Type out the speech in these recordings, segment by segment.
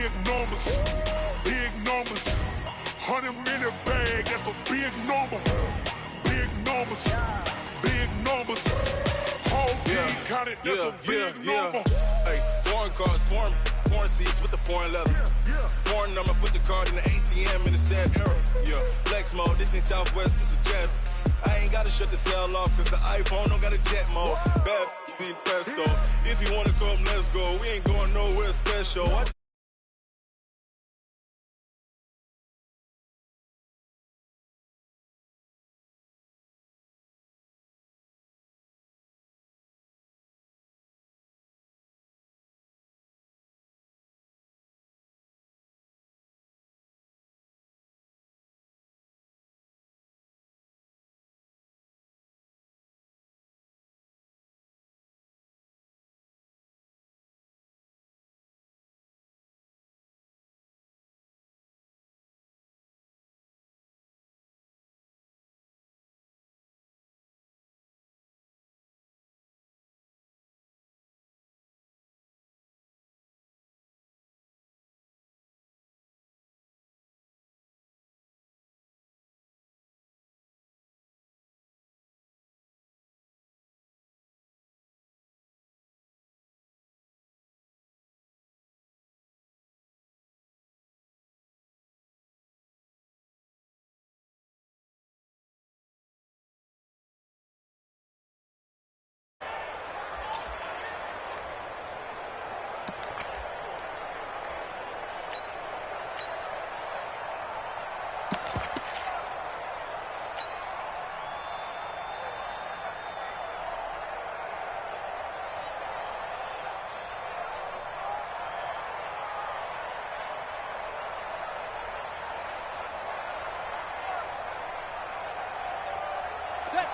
big numbers, big numbers. 100-minute bag, that's a big number. Big numbers, big numbers. Whole team counted, that's a big number. Hey, foreign cars, foreign seats with the foreign leather. Foreign number, put the card in the ATM in the sad era. Yeah, flex mode, this ain't Southwest, this is jet. I ain't gotta shut the cell off, cause the iPhone don't got a jet mode. Bad ain't pesto. If you wanna come, let's go. We ain't going nowhere special.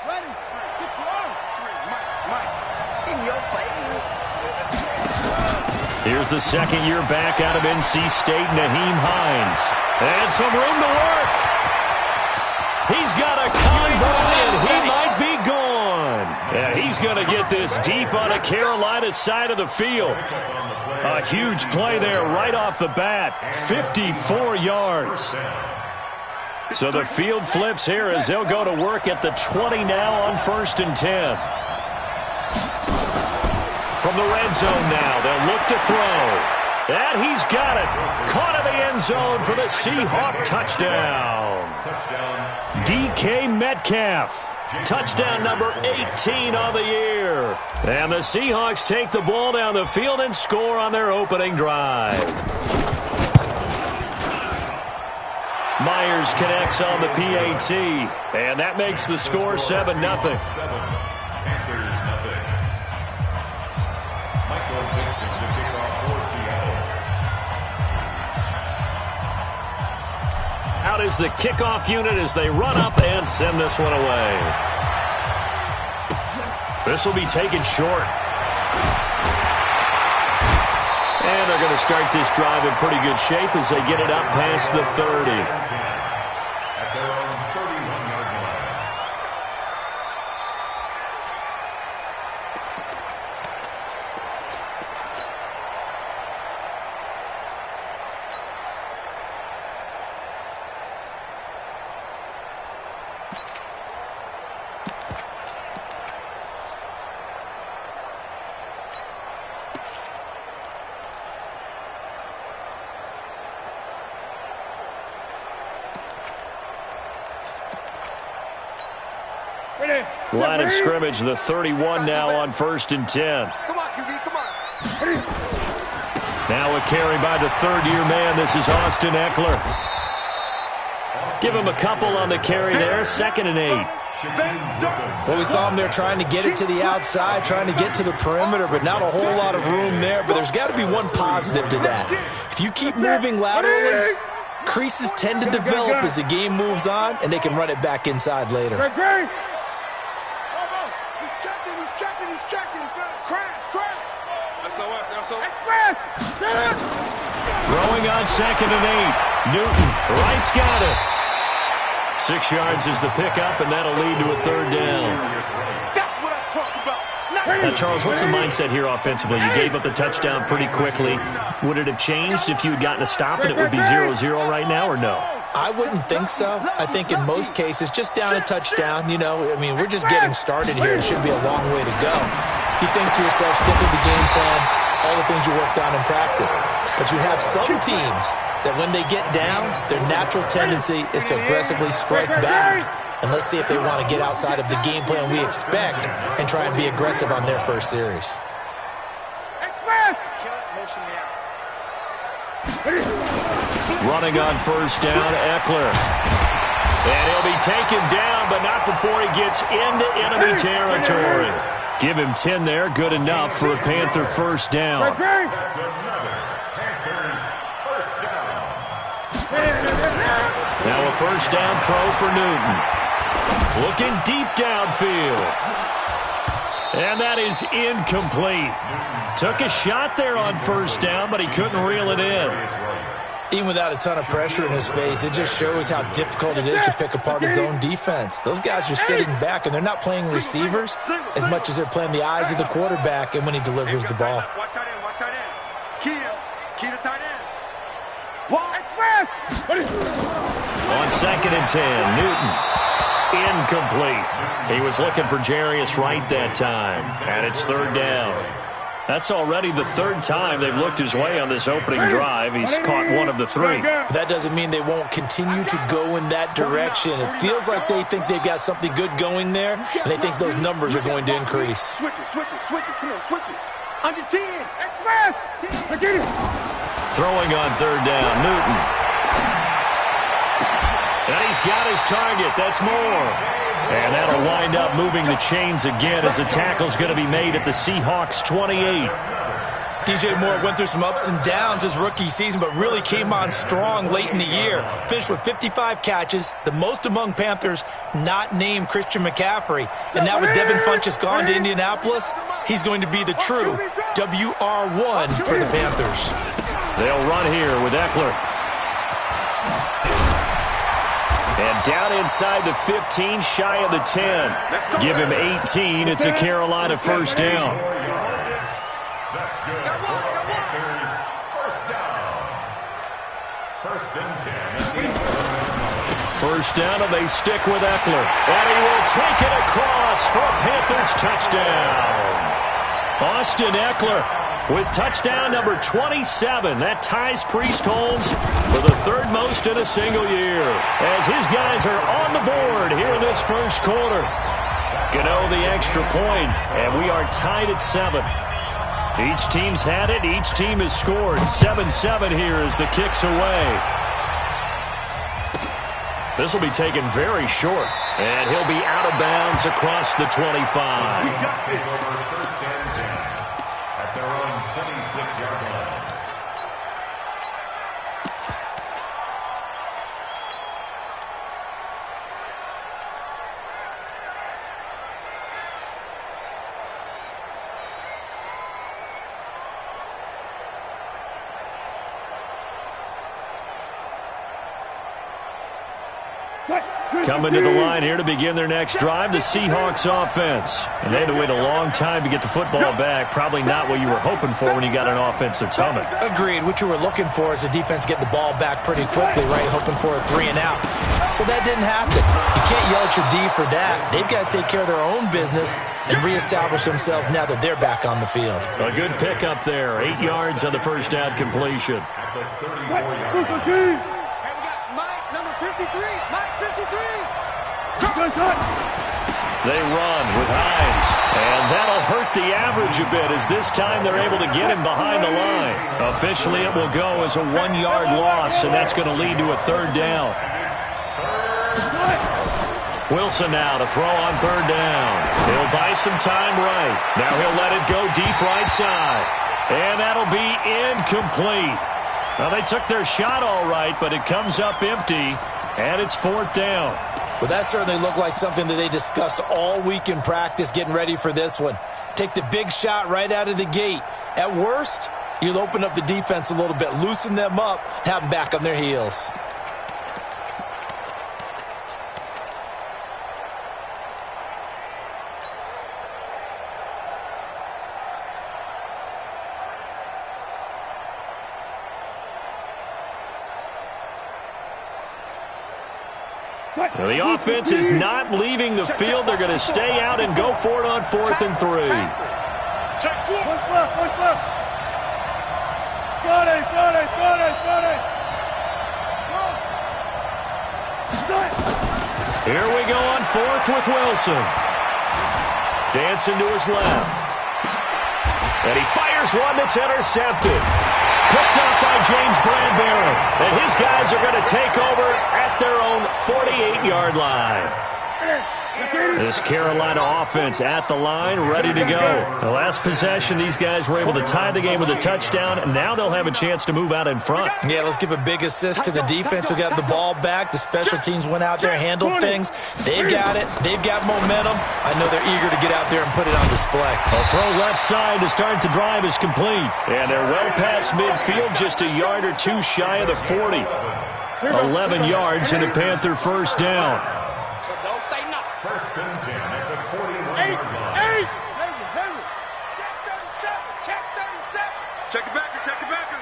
Ready, Mike, in your face. Here's the second-year back out of NC State, Naheem Hines. And some room to work. He's got a convoy, and he might be gone. Yeah, he's going to get this deep on the Carolina side of the field. A huge play there right off the bat. 54 yards. So the field flips here as they'll go to work at the 20 now on 1st and 10. From the red zone now, they'll look to throw. And he's got it. Caught in the end zone for the Seahawk touchdown. DK Metcalf. Touchdown number 18 on the year. And the Seahawks take the ball down the field and score on their opening drive. Myers connects on the PAT, and that makes the score 7-0. Out is the kickoff unit as they run up and send this one away. This will be taken short. And they're going to start this drive in pretty good shape as they get it up past the 30. At their own 31-yard line. Line of scrimmage, the 31 now on 1st and 10. Come on, QB, come on. Now a carry by the third-year man. This is Austin Eckler. Give him a couple on the carry there. 2nd and 8. Well, we saw him there trying to get it to the outside, trying to get to the perimeter, but not a whole lot of room there. But there's got to be one positive to that. If you keep moving laterally, creases tend to develop as the game moves on, and they can run it back inside later. Throwing on 2nd and 8. Newton, right's got it. 6 yards is the pickup, and that'll lead to a 3rd down. That's what I talk about. Charles, what's the mindset here offensively? You gave up the touchdown pretty quickly. Would it have changed if you had gotten a stop and it would be 0-0 right now, or no? I wouldn't think so. I think in most cases, just down a touchdown, we're just getting started here. It should be a long way to go. You think to yourself, stick with the game plan, all the things you worked on in practice. But you have some teams that when they get down, their natural tendency is to aggressively strike back. And let's see if they want to get outside of the game plan we expect and try and be aggressive on their first series. Running on first down, Eckler. And he'll be taken down, but not before he gets into enemy territory. Give him 10 there, good enough for a Panther first down. Now a first down throw for Newton. Looking deep downfield. And that is incomplete. Took a shot there on first down, but he couldn't reel it in. Even without a ton of pressure in his face, it just shows how difficult it is to pick apart his own defense. Those guys are sitting back, and they're not playing receivers as much as they're playing the eyes of the quarterback and when he delivers the ball. Watch tight end, watch tight end. Key the tight end. On 2nd and 10, Newton. Incomplete. He was looking for Jarius Wright that time, and it's 3rd down. That's already the 3rd time they've looked his way on this opening drive. He's caught one of the 3. That doesn't mean they won't continue to go in that direction. It feels like they think they've got something good going there, and they think those numbers are going to increase. Switch it. Come on, switch it. Under 10. Throwing on 3rd down, Newton. And he's got his target. That's Moore. And that'll wind up moving the chains again as a tackle's going to be made at the Seahawks 28. DJ Moore went through some ups and downs his rookie season, but really came on strong late in the year. Finished with 55 catches, the most among Panthers not named Christian McCaffrey. And now with Devin Funchess gone to Indianapolis, he's going to be the true WR1 for the Panthers. They'll run here with Eckler. And down inside the 15, shy of the 10. Give him 18. It's a Carolina first down. That's good. Panthers first down. 1st and 10. First down, and they stick with Eckler. And he will take it across for a Panthers touchdown. Austin Eckler with touchdown number 27. That ties Priest Holmes for the 3rd most in a single year. As his guys are on the board here in this first quarter. Gano the extra point, and we are tied at 7. Each team's had it. Each team has scored. 7-7 here as the kick's away. This will be taken very short, and he'll be out of bounds across the 25. At their own 26-yard line. Coming to the line here to begin their next drive, the Seahawks offense. And they had to wait a long time to get the football back. Probably not what you were hoping for when you got an offense that's humming. Agreed. What you were looking for is the defense getting the ball back pretty quickly, right? Hoping for a 3 and out. So that didn't happen. You can't yell at your D for that. They've got to take care of their own business and reestablish themselves now that they're back on the field. A good pickup there. 8 yards on the first down completion. At the 34-yard line. Mike, number 53. Mike, 53. They run with Hines. And that'll hurt the average a bit as this time they're able to get him behind the line. Officially, it will go as a 1-yard loss, and that's going to lead to a 3rd down. Wilson now to throw on 3rd down. He'll buy some time right. Now he'll let it go deep right side. And that'll be incomplete. Now, they took their shot all right, but it comes up empty, and it's 4th down. Well, that certainly looked like something that they discussed all week in practice, getting ready for this one. Take the big shot right out of the gate. At worst, you'll open up the defense a little bit, loosen them up, have them back on their heels. Well, the offense is not leaving the field. They're going to stay out and go for it on 4th and 3. Check 4. One left. Here we go on 4th with Wilson. Dancing to his left. And he fires one that's intercepted. Picked up by James Bradbury. And his guys are going to take over at their own 48-yard line. This Carolina offense at the line, ready to go. The last possession, these guys were able to tie the game with a touchdown, and now they'll have a chance to move out in front. Yeah, let's give a big assist to the defense who got the ball back. The special teams went out there, handled things. They've got it. They've got momentum. I know they're eager to get out there and put it on display. A throw left side to start the drive is complete. And they're well past midfield, just a yard or two shy of the 40. 11 yards and a Panther first down. First and 10 at the 41-yard line. Check the backer.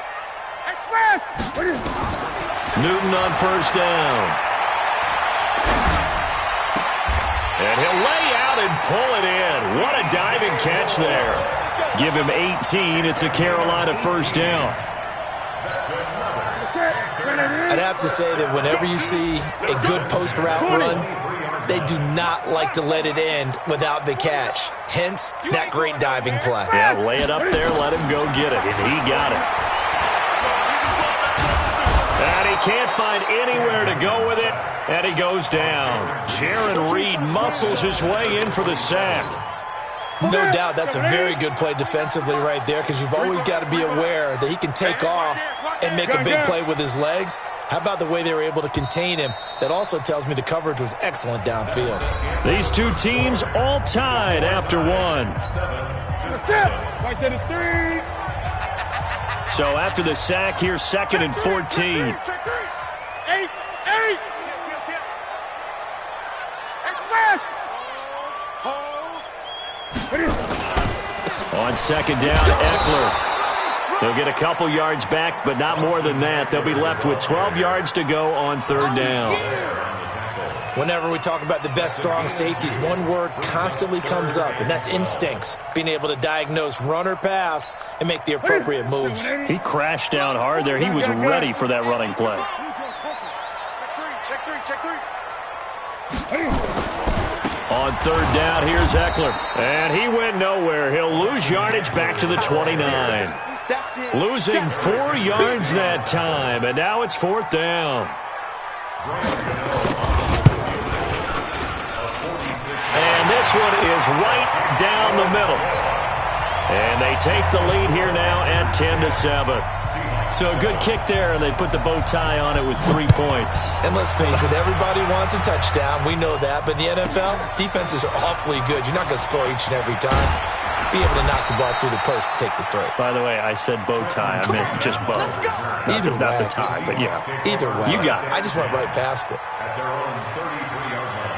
Newton on first down. And he'll lay out and pull it in. What a diving catch there. Give him 18. It's a Carolina first down. I'd have to say that whenever you see a good post route run, they do not like to let it end without the catch. Hence, that great diving play. Yeah, lay it up there, let him go get it, and he got it. And he can't find anywhere to go with it, and he goes down. Jaron Reed muscles his way in for the sack. No doubt that's a very good play defensively right there, because you've always got to be aware that he can take off and make a big play with his legs. How about the way they were able to contain him? That also tells me the coverage was excellent downfield. These two teams all tied after one. So after the sack, here's 2nd and 14. On 2nd down, Eckler. They'll get a couple yards back, but not more than that. They'll be left with 12 yards to go on 3rd down. Whenever we talk about the best strong safeties, one word constantly comes up, and that's instincts. Being able to diagnose run or pass and make the appropriate moves. He crashed down hard there. He was ready for that running play. On 3rd down, here's Eckler. And he went nowhere. He'll lose yardage back to the 29. Losing 4 yards that time, and now it's 4th down. And this one is right down the middle. And they take the lead here now at 10-7. So a good kick there, and they put the bow tie on it with 3 points. And let's face it, everybody wants a touchdown. We know that. But in the NFL, defenses are awfully good. You're not going to score each and every time. Be able to knock the ball through the post and take the throw. By the way, I said bow tie. I meant just bow. Either way. Not the tie, but yeah. Either way. You got it. I just went right past it. At their own 33-yard line.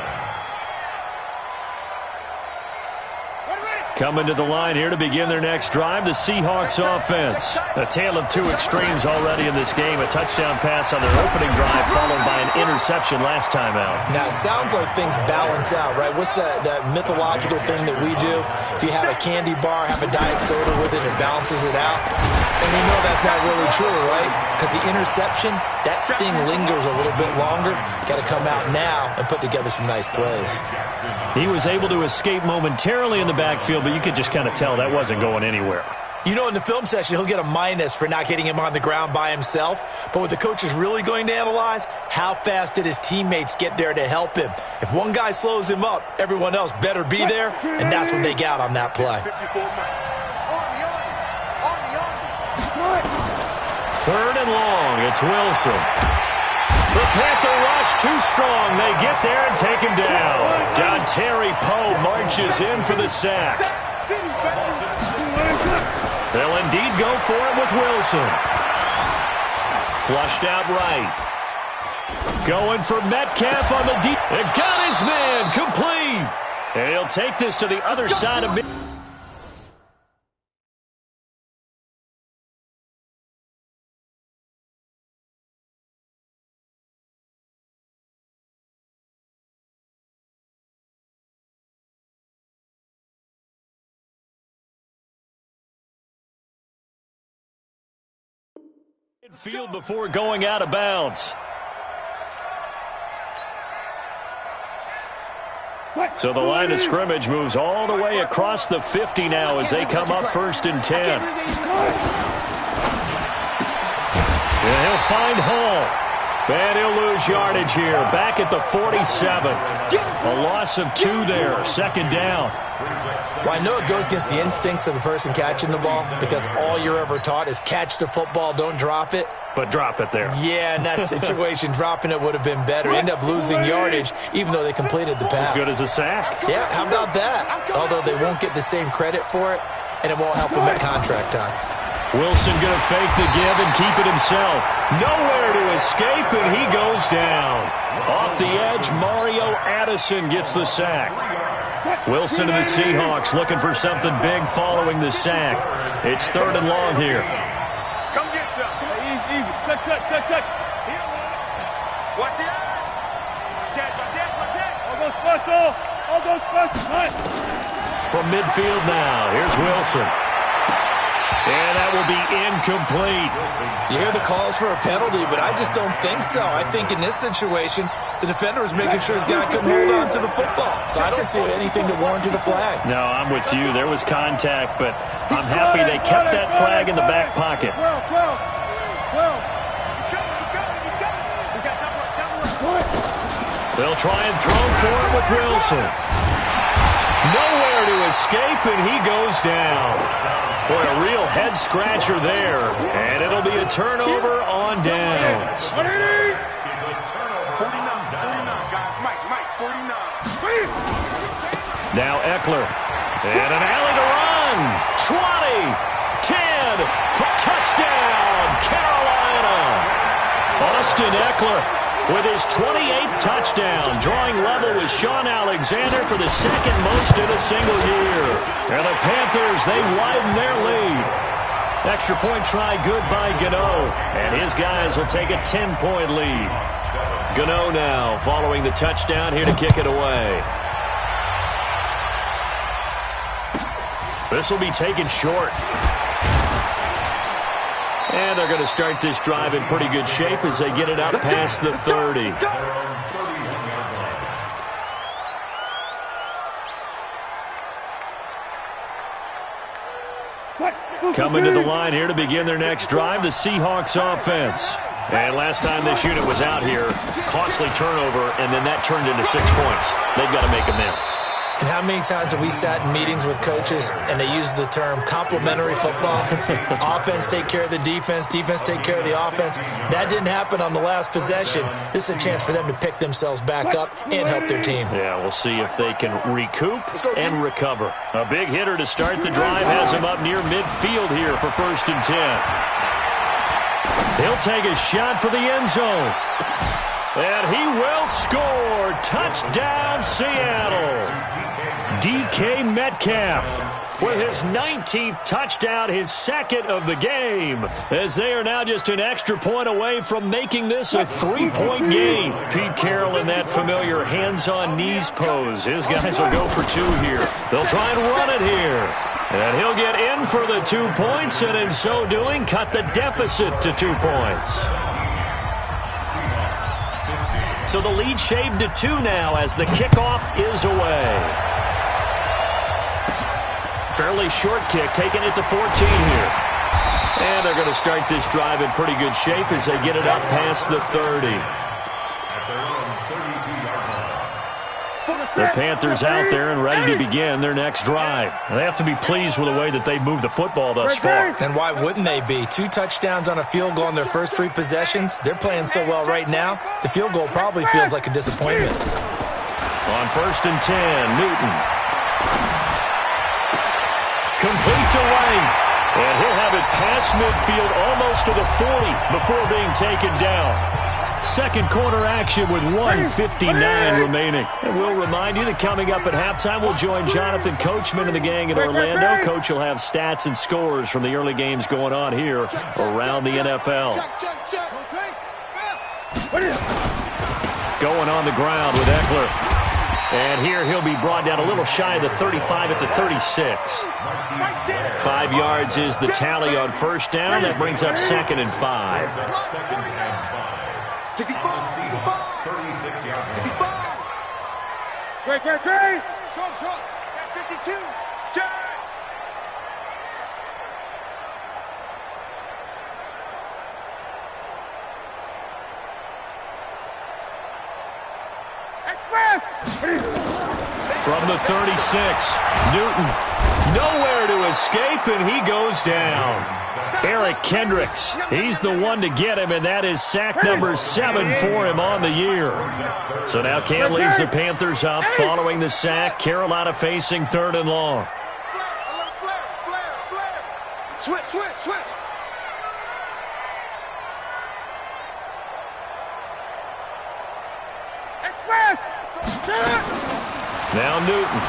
Coming to the line here to begin their next drive, the Seahawks offense. A tale of two extremes already in this game. A touchdown pass on their opening drive followed by an interception last time out. Now, it sounds like things balance out, right? What's that mythological thing that we do? If you have a candy bar, have a diet soda with it, it balances it out. And we know that's not really true, right? Because the interception, that sting lingers a little bit longer. Got to come out now and put together some nice plays. He was able to escape momentarily in the backfield, but you could just kind of tell that wasn't going anywhere. You know, in the film session, he'll get a minus for not getting him on the ground by himself. But what the coach is really going to analyze, how fast did his teammates get there to help him? If one guy slows him up, everyone else better be there, and that's what they got on that play. 3rd and long, it's Wilson. The Panther rush too strong. They get there and take him down. Dontari Poe marches in for the sack. They'll indeed go for it with Wilson. Flushed out right. Going for Metcalf on the deep. And got his man complete. And he'll take this to the other side of mid. Field before going out of bounds. So the line of scrimmage moves all the way across the 50 now as they come up 1st and 10. And he'll find Hall. And he'll lose yardage here. Back at the 47. A loss of 2 there. 2nd down. Well, I know it goes against the instincts of the person catching the ball because all you're ever taught is catch the football, don't drop it. But drop it there. Yeah, in that situation, dropping it would have been better. End up losing yardage, even though they completed the pass. As good as a sack. Yeah, how about that? Although they won't get the same credit for it, and it won't help them at contract time. Wilson going to fake the give and keep it himself. Nowhere to escape, and he goes down. Off the edge, Mario Addison gets the sack. Wilson and the Seahawks looking for something big following the sack. It's 3rd and long here. Come get some. Easy. Cut. Watch the eye. Check. All goes special. From midfield now, here's Wilson. And that will be incomplete. You hear the calls for a penalty, but I just don't think so. I think in this situation, the defender was making sure his guy couldn't hold on to the football. So I don't see anything to warrant the flag. No, I'm with you. There was contact, but I'm happy they kept that flag in the back pocket. 12. They'll try and throw for it with Wilson. Nowhere to escape, and he goes down. Boy, a real head-scratcher there. And it'll be a turnover on downs. 49, guys. Mike, 49. Now Eckler. And an alley to run. 20, 10, touchdown, Carolina. Austin Eckler with his 28th touchdown, drawing level with Sean Alexander for the 2nd most in a single year. And the Panthers, they widen their lead. Extra point try good by Gano, and his guys will take a 10-point lead. Gano now following the touchdown here to kick it away. This will be taken short. And they're going to start this drive in pretty good shape as they get it out past the 30. Coming to the line here to begin their next drive, the Seahawks offense. And last time this unit was out here, costly turnover, and then that turned into 6 points. They've got to make amends. And how many times have we sat in meetings with coaches and they use the term complementary football? Offense take care of the defense, defense take care of the offense. That didn't happen on the last possession. This is a chance for them to pick themselves back up and help their team. Yeah, we'll see if they can recoup and recover. A big hitter to start the drive has him up near midfield here for 1st and 10. He'll take a shot for the end zone. And he will score. Touchdown, Seattle. DK Metcalf with his 19th touchdown, his 2nd of the game, as they are now just an extra point away from making this a 3-point game. Pete Carroll in that familiar hands-on knees pose. His guys will go for 2 here. They'll try and run it here. And he'll get in for the 2 points, and in so doing, cut the deficit to 2 points. So the lead shaved to 2 now as the kickoff is away. Fairly short kick, taken at the 14 here. And they're going to start this drive in pretty good shape as they get it up past the 30. The Panthers out there and ready to begin their next drive. They have to be pleased with the way that they've moved the football thus far. And why wouldn't they be? 2 touchdowns on a field goal in their first 3 possessions. They're playing so well right now, the field goal probably feels like a disappointment. On 1st and 10, Newton. Complete to White. And he'll have it past midfield almost to the 40 before being taken down. Second quarter action with 1:59 remaining. And we'll remind you that coming up at halftime, we'll join Jonathan Coachman and the gang in Orlando. Coach will have stats and scores from the early games going on here around the NFL. Going on the ground with Eckler. And here he'll be brought down a little shy of the 35 at the 36. 5 yards is the tally on first down. That brings up 2nd and 5. 36 yards. Great. Short. 52. From the 36, Newton nowhere to escape, and he goes down. Eric Kendricks, he's the one to get him, and that is sack number 7 for him on the year. So now Cam leads the Panthers up following the sack. Carolina facing 3rd and long. Switch. Now Newton.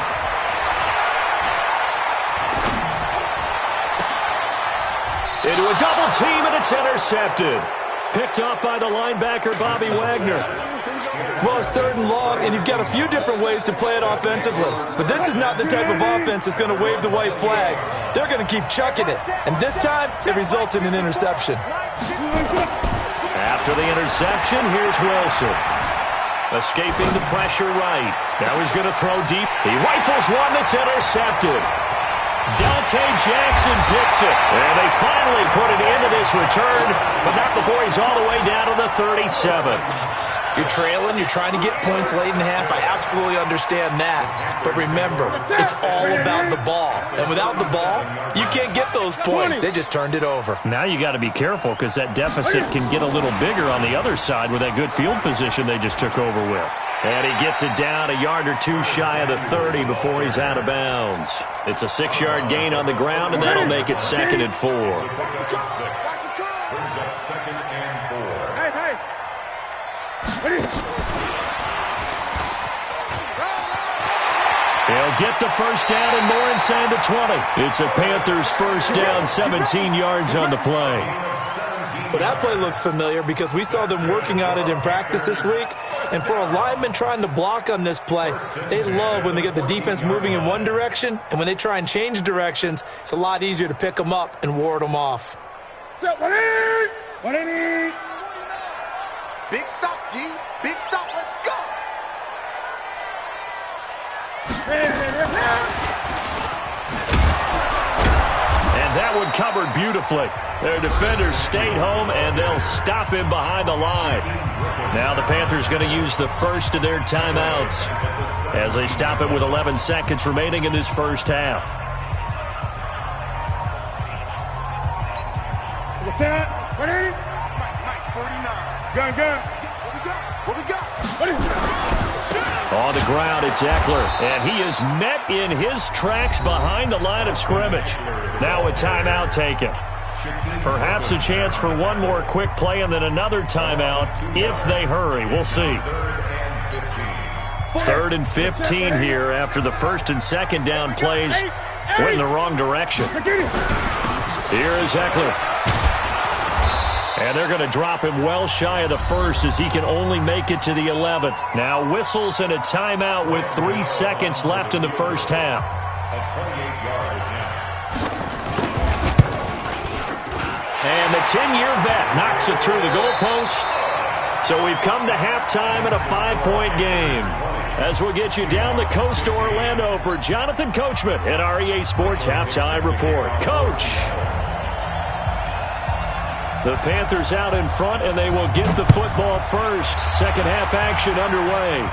Into a double team, and it's intercepted. Picked off by the linebacker, Bobby Wagner. Well, it's 3rd and long, and you've got a few different ways to play it offensively. But this is not the type of offense that's going to wave the white flag. They're going to keep chucking it. And this time, it results in an interception. After the interception, here's Wilson. Escaping the pressure right. Now he's going to throw deep. He rifles one that's intercepted. Dante Jackson picks it. And they finally put it into this return, but not before he's all the way down to the 37. You're trailing, you're trying to get points late in half. I absolutely understand that. But remember, it's all about the ball. And without the ball, you can't get those points. They just turned it over. Now you got to be careful because that deficit can get a little bigger on the other side with that good field position they just took over with. And he gets it down a yard or two shy of the 30 before he's out of bounds. It's a 6-yard gain on the ground, and that'll make it 2nd and 4. Brings up 2nd and 4. He'll get the first down and more inside the 20. It's a Panthers first down, 17 yards on the play. Well, that play looks familiar because we saw them working on it in practice this week. And for a lineman trying to block on this play, they love when they get the defense moving in one direction. And when they try and change directions, it's a lot easier to pick them up and ward them off. Big stop, G. Big stop. Let's go. And that one covered beautifully. Their defenders stayed home, and they'll stop him behind the line. Now the Panthers going to use the first of their timeouts as they stop it with 11 seconds remaining in this first half. What's that? Ready? Mike, 49. Gun. What we got? On the ground, it's Eckler, and he is met in his tracks behind the line of scrimmage. Now a timeout taken. Perhaps a chance for one more quick play and then another timeout if they hurry. We'll see. 3rd and 15 here after the first and second down plays went in the wrong direction. Here is Eckler. And they're going to drop him well shy of the first as he can only make it to the 11th. Now whistles and a timeout with 3 seconds left in the first half. And the 10-year vet knocks it through the goalpost. So we've come to halftime in a 5-point game. As we'll get you down the coast to Orlando for Jonathan Coachman at our EA Sports Halftime Report. Coach. The Panthers out in front, and they will get the football first. Second half action underway.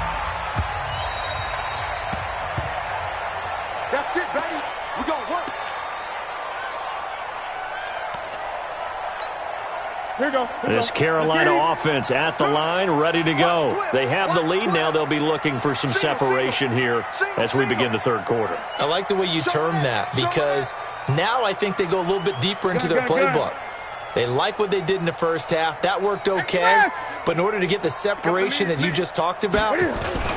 That's it, baby. We're going to work. Here we go. This Carolina offense at the line, ready to go. They have the lead. Now they'll be looking for some separation here as we begin the third quarter. I like the way you term that because now I think they go a little bit deeper into their playbook. They like what they did in the first half. That worked okay. But in order to get the separation that you just talked about,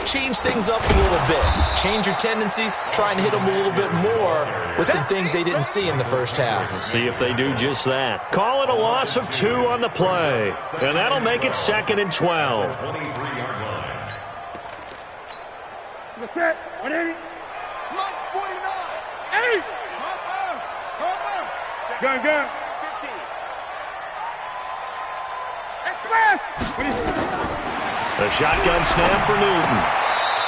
change things up a little bit. Change your tendencies. Try and hit them a little bit more with some things they didn't see in the first half. See if they do just that. Call it a loss of 2 on the play. And that'll make it 2nd and 12. That's it. 180. Mike 49. 8. Gun. 15. Express. The shotgun snap for Newton.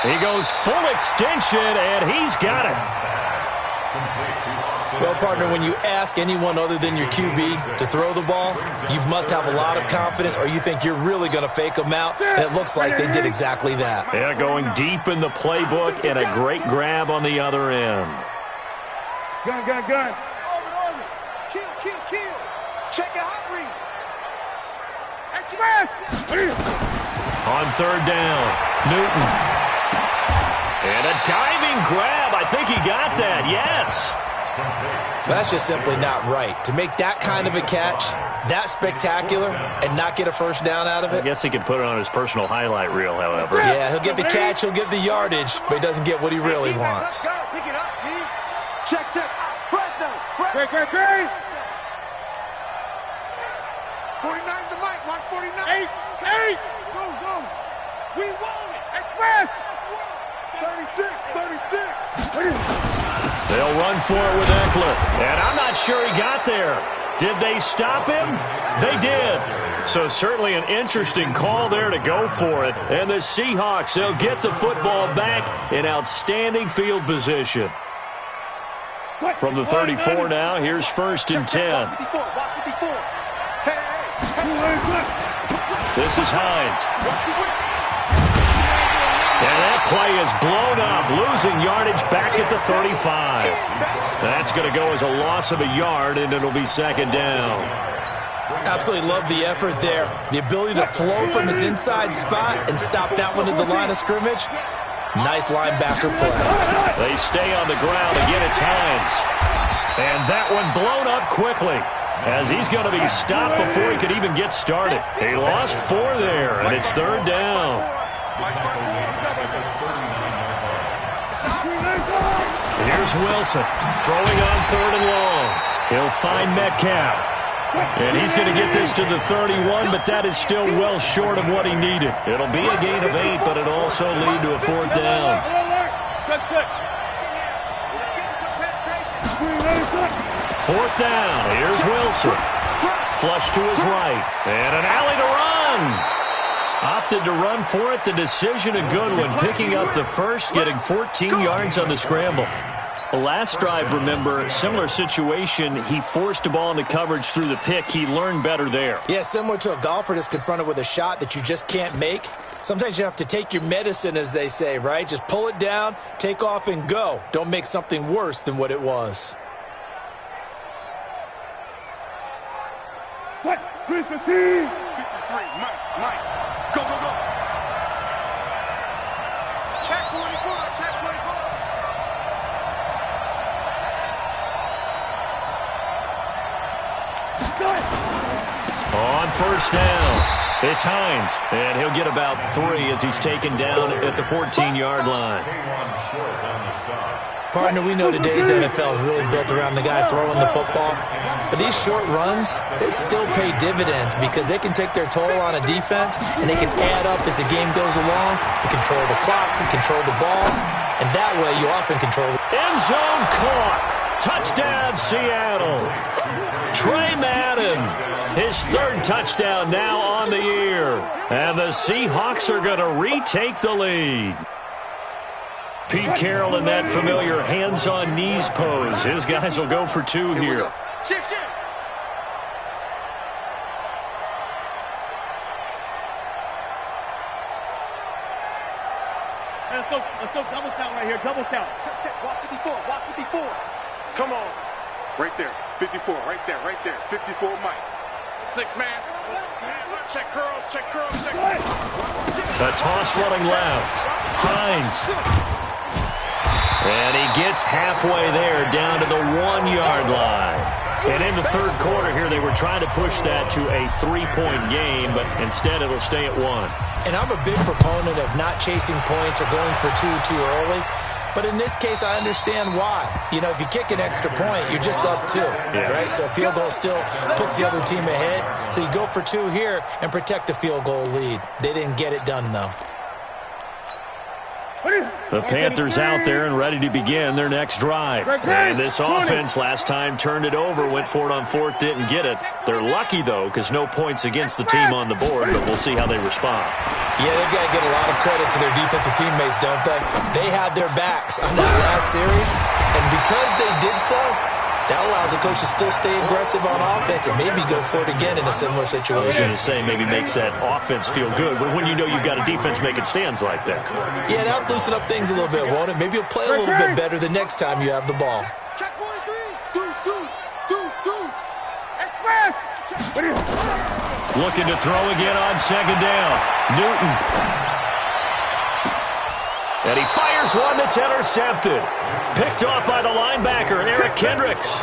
He goes full extension, and he's got it. Well, partner, when you ask anyone other than your QB to throw the ball, you must have a lot of confidence, or you think you're really going to fake them out, and it looks like they did exactly that. Yeah, going deep in the playbook, and a great grab on the other end. Gun. Kill. Check it hot read. Express. On third down, Newton. And a diving grab. I think he got that, yes. That's just simply not right. To make that kind of a catch, that spectacular, and not get a first down out of it. I guess he could put it on his personal highlight reel, however. Yeah, he'll get the catch, he'll get the yardage, but he doesn't get what he really wants. Pick it up, D. Check. Fresno. 49's the mic. Watch 49. 8. Go. We want it. Express. 36. They'll run for it with Eckler. And I'm not sure he got there. Did they stop him? They did. So certainly an interesting call there to go for it. And the Seahawks, they'll get the football back in outstanding field position. From the 34 now, here's 1st and 10. This is Hines. And that play is blown up, losing yardage back at the 35. That's going to go as a loss of a yard, and it'll be 2nd down. Absolutely love the effort there. The ability to flow from his inside spot and stop that one at the line of scrimmage. Nice linebacker play. They stay on the ground. Again, it's Hines. And that one blown up quickly, as he's going to be stopped before he could even get started. He lost 4 there, and it's 3rd down. Here's Wilson throwing on 3rd and long. He'll find Metcalf. And he's going to get this to the 31, but that is still well short of what he needed. It'll be a gain of 8, but it'll also lead to a 4th down. 4th down. Here's Wilson. Flush to his right. And an alley to run. Opted to run for it. The decision a good one. Picking up the first, getting 14 yards on the scramble. The last drive, remember, similar situation. He forced a ball into coverage through the pick. He learned better there. Yeah, similar to a golfer that's confronted with a shot that you just can't make. Sometimes you have to take your medicine, as they say, right? Just pull it down, take off, and go. Don't make something worse than what it was. What? 53. 53. Mike. Go. Check 24. On 1st down, it's Hines, and he'll get about 3 as he's taken down at the 14-yard line. Partner, we know today's NFL is really built around the guy throwing the football, but these short runs, they still pay dividends because they can take their toll on a defense, and they can add up as the game goes along. You control the clock, you control the ball, and that way you often control the end zone caught. Touchdown, Seattle. Trey Madden, his 3rd touchdown now on the year. And the Seahawks are going to retake the lead. Pete Carroll in that familiar hands-on knees pose. His guys will go for 2 here. Shift. Let's go double count right here. Double count. Check. Watch 54. Come on. Right there. 54. Right there. 54, Mike. 6 man. Check curls. A toss running left. Hines. And he gets halfway there, down to the 1-yard line. And in the 3rd quarter here, they were trying to push that to a 3-point game, but instead it'll stay at 1. And I'm a big proponent of not chasing points or going for 2 too early. But in this case, I understand why. You know, if you kick an extra point, you're just up 2, right? So a field goal still puts the other team ahead. So you go for 2 here and protect the field goal lead. They didn't get it done, though. The Panthers out there and ready to begin their next drive. And this offense last time turned it over, went for it on fourth, didn't get it. They're lucky, though, because no points against the team on the board, but we'll see how they respond. Yeah, they've got to get a lot of credit to their defensive teammates, don't they? They had their backs on that last series, and because they did so, that allows the coach to still stay aggressive on offense and maybe go for it again in a similar situation. I was going to say, maybe makes that offense feel good, but when you know you've got a defense making stands like that. Yeah, that'll loosen up things a little bit, won't it? Maybe you'll play a little bit better the next time you have the ball. Looking to throw again on second down. Newton. And he fires one that's intercepted. Picked off by the linebacker, Eric Kendricks.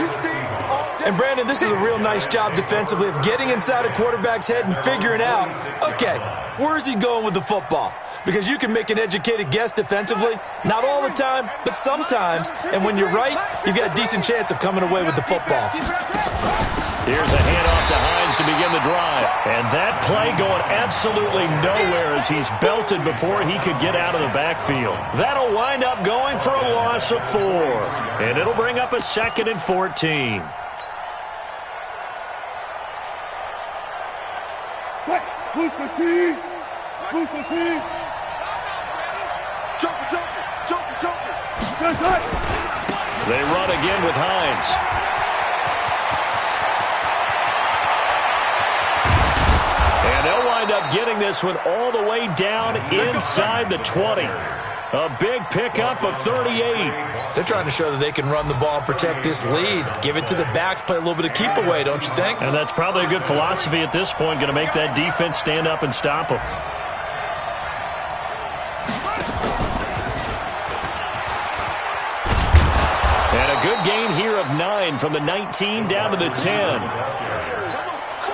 And, Brandon, this is a real nice job defensively of getting inside a quarterback's head and figuring out, okay, where's he going with the football? Because you can make an educated guess defensively, not all the time, but sometimes. And when you're right, you've got a decent chance of coming away with the football. Here's a handoff to Hines to begin the drive. And that play going absolutely nowhere as he's belted before he could get out of the backfield. That'll wind up going for a loss of 4. And it'll bring up a 2nd and 14. They run again with Hines. And they'll wind up getting this one all the way down inside the 20. A big pickup of 38. They're trying to show that they can run the ball and protect this lead. Give it to the backs, play a little bit of keep away, don't you think? And that's probably a good philosophy at this point, going to make that defense stand up and stop them. And a good gain here of 9 from the 19 down to the 10.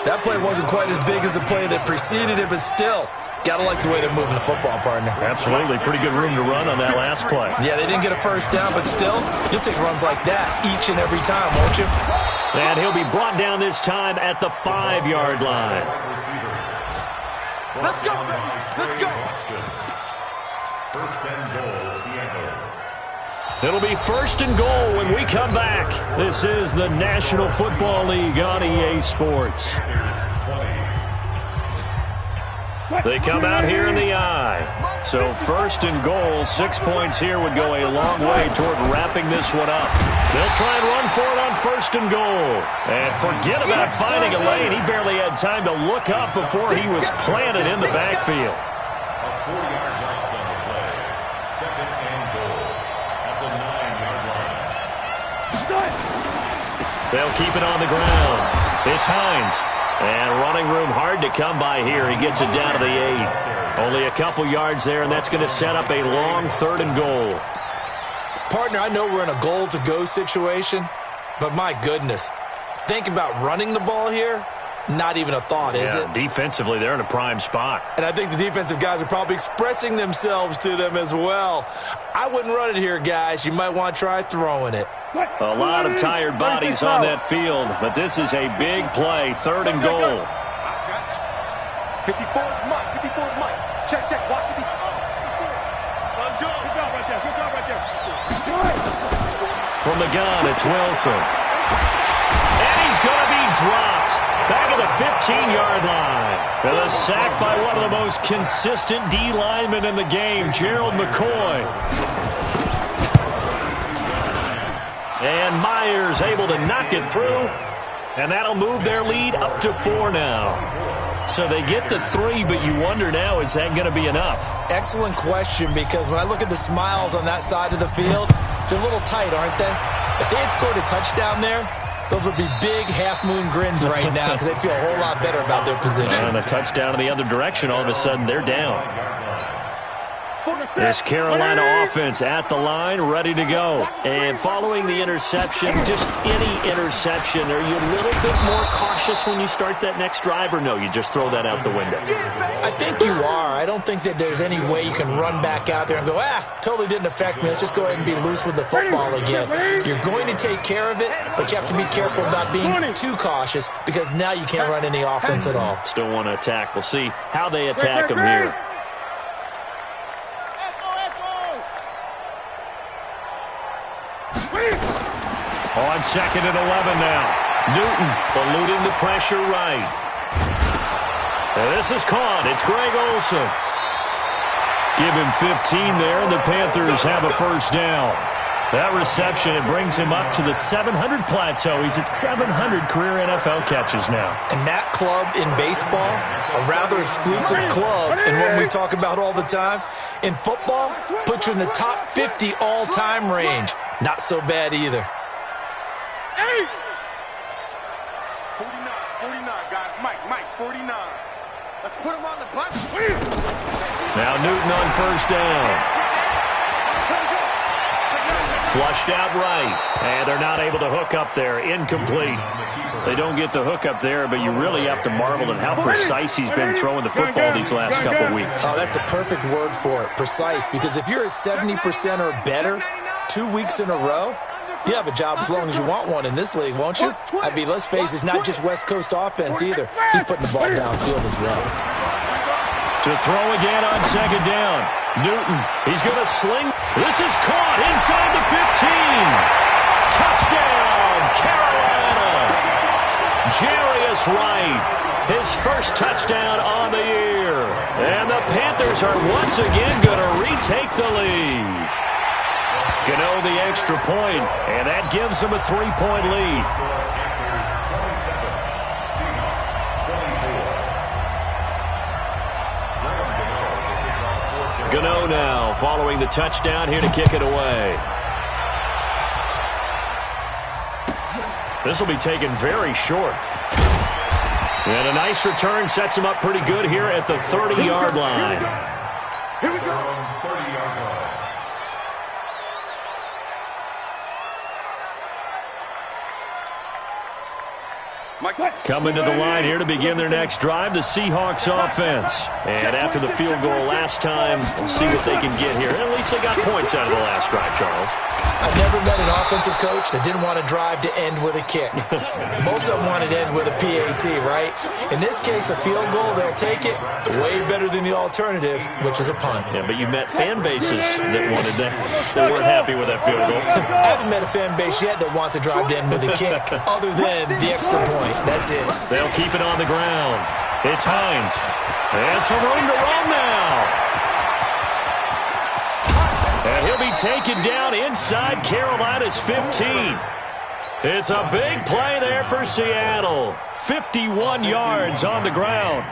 That play wasn't quite as big as the play that preceded it, but still, got to like the way they're moving the football, partner. Absolutely. Pretty good room to run on that last play. Yeah, they didn't get a first down, but still, you'll take runs like that each and every time, won't you? And he'll be brought down this time at the 5-yard line. Let's go, baby. Let's go. First and goal, Seattle. It'll be 1st and goal when we come back. This is the National Football League on EA Sports. They come out here in the eye. So 1st and goal, 6 points here would go a long way toward wrapping this one up. They'll try and run for it on 1st and goal. And forget about finding a lane. He barely had time to look up before he was planted in the backfield. A 4-yard loss on the play. 2nd and goal at the 9-yard line. They'll keep it on the ground. It's Hines. And running room hard to come by here. He gets it down to the 8. Only a couple yards there, and that's going to set up a long 3rd and goal. Partner, I know we're in a goal-to-go situation, but my goodness, think about running the ball here. Not even a thought, is it? Defensively, they're in a prime spot. And I think the defensive guys are probably expressing themselves to them as well. I wouldn't run it here, guys. You might want to try throwing it. A lot of tired bodies on that field, but this is a big play, 3rd and goal. 54 Mike, 54 Mike. Check, watch 54. Let's go. Good job right there. From the gun, it's Wilson. And he's going to be dropped. Back at the 15-yard line. And a sack by one of the most consistent D linemen in the game, Gerald McCoy. And Myers able to knock it through. And that'll move their lead up to 4 now. So they get to 3, but you wonder now, is that going to be enough? Excellent question, because when I look at the smiles on that side of the field, they're a little tight, aren't they? If they had scored a touchdown there, those would be big half-moon grins right now because they'd feel a whole lot better about their position. And a touchdown in the other direction, all of a sudden they're down. This Carolina offense at the line, ready to go. And following the interception, just any interception, are you a little bit more cautious when you start that next drive, or no, you just throw that out the window? I think you are. I don't think that there's any way you can run back out there and go, totally didn't affect me. Let's just go ahead and be loose with the football again. You're going to take care of it, but you have to be careful about being too cautious because now you can't run any offense at all. Still want to attack. We'll see how they attack them here. on 2nd and 11 now. Newton eluding the pressure right. And this is caught. It's Greg Olsen. Give him 15 there, and the Panthers have a first down. That reception, it brings him up to the 700 plateau. He's at 700 career NFL catches now. And that club in baseball, a rather exclusive club, and one we talk about all the time. In football, put you in the top 50 all-time range. Not so bad either. 49, guys. Mike, 49. Let's put him on the bus. Now Newton on first down. Flushed out right, and they're not able to hook up there. Incomplete. They don't get the hook up there, but you really have to marvel at how precise he's been throwing the football these last couple weeks. Oh, that's a perfect word for it, precise, because if you're at 70% or better 2 weeks in a row, you have a job as long as you want one in this league, won't you? I mean, let's face it, it's not just West Coast offense either. He's putting the ball downfield as well. To throw again on second down. Newton, he's going to sling. This is caught inside the 15. Touchdown, Carolina. Jarius Wright, his first touchdown on the year. And the Panthers are once again going to retake the lead. Gano the extra point, and that gives them a 3-point lead. Gano now following the touchdown here to kick it away. This will be taken very short. And a nice return sets him up pretty good here at the 30-yard line. Here we go. 30-yard line. Coming to the line here to begin their next drive, the Seahawks offense. And after the field goal last time, we'll see what they can get here. At least they got points out of the last drive, Charles. I've never met an offensive coach that didn't want to drive to end with a kick. Most of them wanted to end with a PAT, right? In this case, a field goal, they'll take it. Way better than the alternative, which is a punt. Yeah, but you met fan bases that wanted that. They weren't happy with that field goal. I haven't met a fan base yet that wants to drive to end with a kick, other than the extra point. That's it. They'll keep it on the ground. It's Hines. And some room to run now. And he'll be taken down inside Carolina's 15. It's a big play there for Seattle. 51 yards on the ground.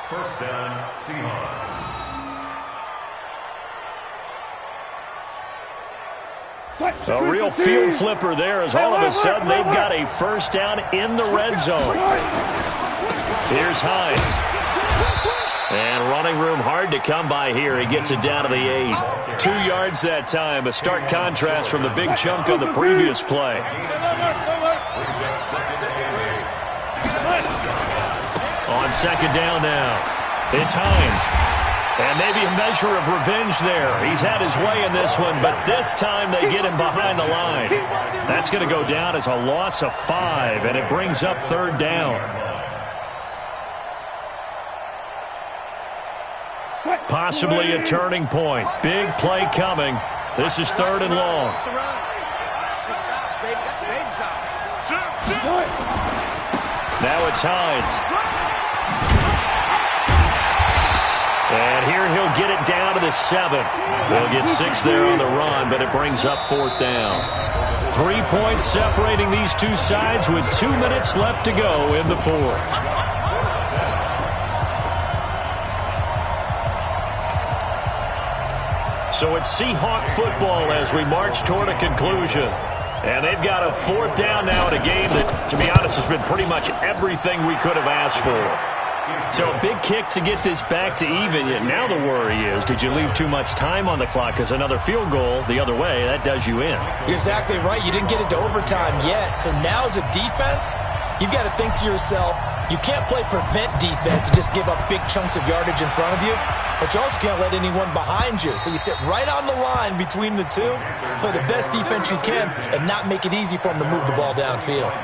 First down, Seahawks. A real field flipper there as all of a sudden they've got a first down in the red zone. Here's Hines. And running room hard to come by here. He gets it down to the 8. 2 yards that time. A stark contrast from the big chunk on the previous play. On second down now. It's Hines. And maybe a measure of revenge there. He's had his way in this one, but this time they get him behind the line. That's going to go down as a loss of 5, and it brings up third down. Possibly a turning point. Big play coming. This is third and long. Now it's Hines. And here he'll get it down to the 7. They'll get 6 there on the run, but it brings up fourth down. 3 points separating these two sides with 2 minutes left to go in the fourth. So it's Seahawk football as we march toward a conclusion. And they've got a fourth down now in a game that, to be honest, has been pretty much everything we could have asked for. So a big kick to get this back to even. Yet now the worry is, did you leave too much time on the clock? Because another field goal the other way, that does you in. You're exactly right. You didn't get it to overtime yet. So now as a defense, you've got to think to yourself, you can't play prevent defense and just give up big chunks of yardage in front of you. But you also can't let anyone behind you. So you sit right on the line between the two, play the best defense you can, and not make it easy for them to move the ball downfield.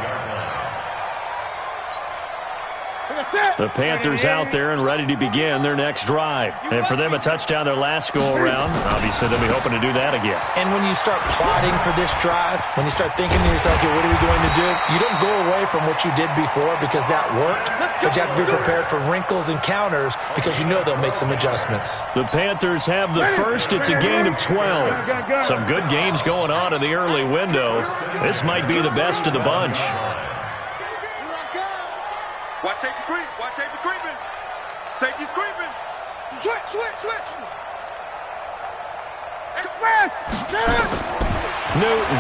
That's it. The Panthers out there and ready to begin their next drive. And for them, a touchdown their last go-around. Obviously, they'll be hoping to do that again. And when you start plotting for this drive, when you start thinking to yourself, okay, what are we going to do? You don't go away from what you did before because that worked, but you have to be prepared for wrinkles and counters because you know they'll make some adjustments. The Panthers have the first. It's a gain of 12. Some good games going on in the early window. This might be the best of the bunch. Watch safety creep. Watch safety creeping. Safety's creeping. Switch. Newton.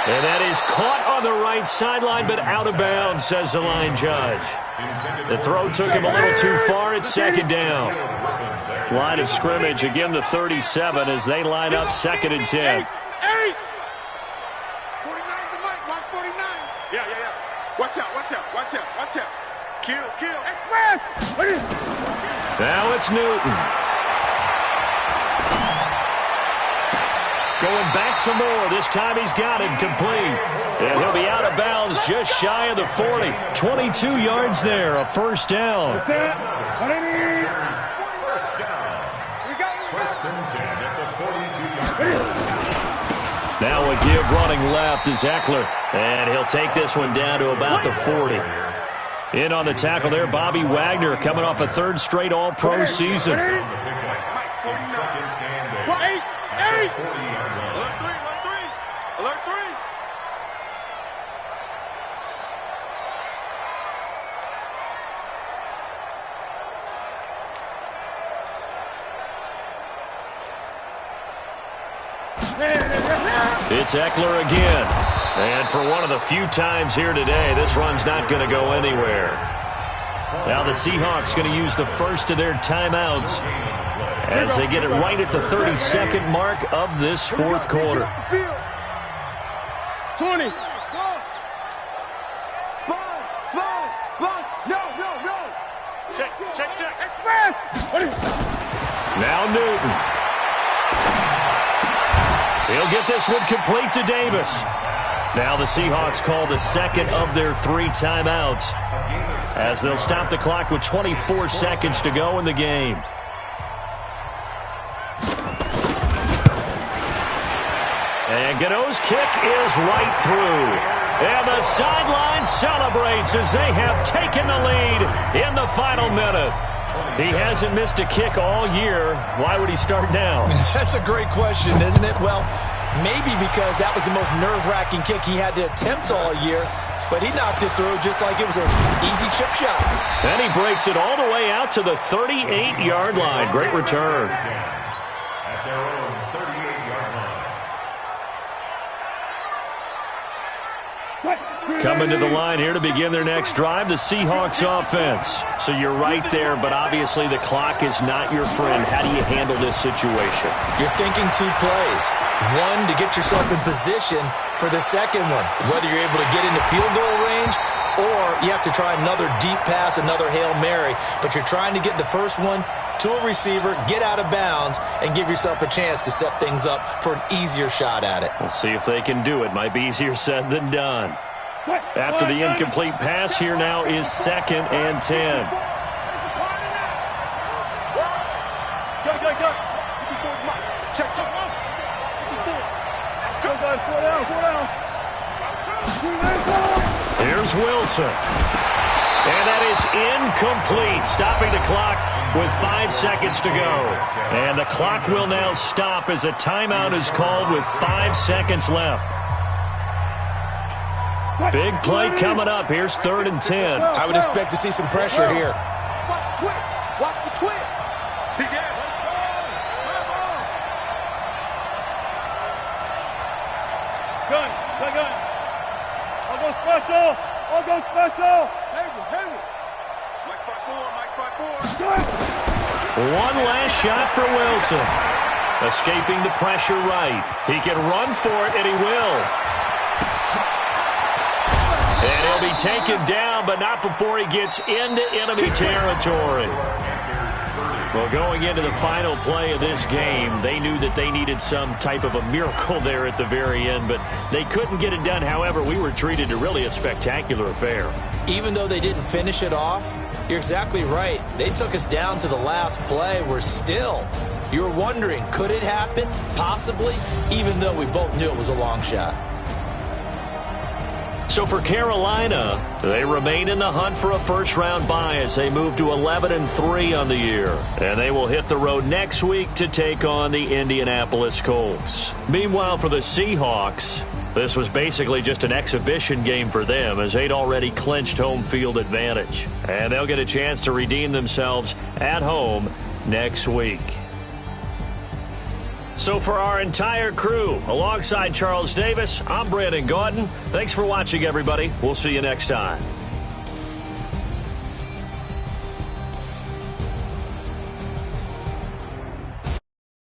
And that is caught on the right sideline, but out of bounds, says the line judge. The throw took him a little too far. It's second down. Line of scrimmage, again the 37 as they line up 2nd and 10. Watch out. Kill. Now it's Newton. Going back to Moore. This time he's got it complete. And he'll be out of bounds just shy of the 40. 22 yards there, a first down. First down. First and 10 at the 42-yard line. Now a give running left is Eckler. And he'll take this one down to about the 40. In on the tackle there, Bobby Wagner coming off a 3rd straight All-Pro season. Alert 3. It's Eckler again. And for one of the few times here today, this run's not going to go anywhere. Now the Seahawks going to use the first of their timeouts as they get it right at the 32nd mark of this 4th quarter. 20. Sponge. No. Check. Now Newton. He'll get this one complete to Davis. Now the Seahawks call the 2nd of their 3 timeouts as they'll stop the clock with 24 seconds to go in the game. And Godot's kick is right through. And the sideline celebrates as they have taken the lead in the final minute. He hasn't missed a kick all year. Why would he start now? That's a great question, isn't it? Well, maybe because that was the most nerve-wracking kick he had to attempt all year, but he knocked it through just like it was an easy chip shot. And he breaks it all the way out to the 38-yard line. Great return. At their own 38-yard line. Coming to the line here to begin their next drive, the Seahawks offense. So you're right there, but obviously the clock is not your friend. How do you handle this situation? You're thinking 2 plays. One, to get yourself in position for the second one, whether you're able to get into field goal range or you have to try another deep pass, another Hail Mary. But you're trying to get the first one to a receiver, get out of bounds, and give yourself a chance to set things up for an easier shot at it. We'll see if they can do it. Might be easier said than done. After the incomplete pass, here now is 2nd and 10. Here's Wilson. And that is incomplete, stopping the clock with 5 seconds to go. And the clock will now stop as a timeout is called with 5 seconds left. Big play coming up. Here's 3rd and 10. I would expect to see some pressure here. Watch the twist. He got it. Gun. I'll go special. Hayward. Mike 5-4. One last shot for Wilson. Escaping the pressure right. He can run for it, and he will. And he'll be taken down, but not before he gets into enemy territory. Well, going into the final play of this game, they knew that they needed some type of a miracle there at the very end, but they couldn't get it done. However, we were treated to really a spectacular affair. Even though they didn't finish it off, you're exactly right. They took us down to the last play. We're still, you're wondering, could it happen? Possibly, even though we both knew it was a long shot. So for Carolina, they remain in the hunt for a first-round bye as they move to 11-3 on the year. And they will hit the road next week to take on the Indianapolis Colts. Meanwhile, for the Seahawks, this was basically just an exhibition game for them as they'd already clinched home field advantage. And they'll get a chance to redeem themselves at home next week. So for our entire crew, alongside Charles Davis, I'm Brandon Gaudin. Thanks for watching, everybody. We'll see you next time.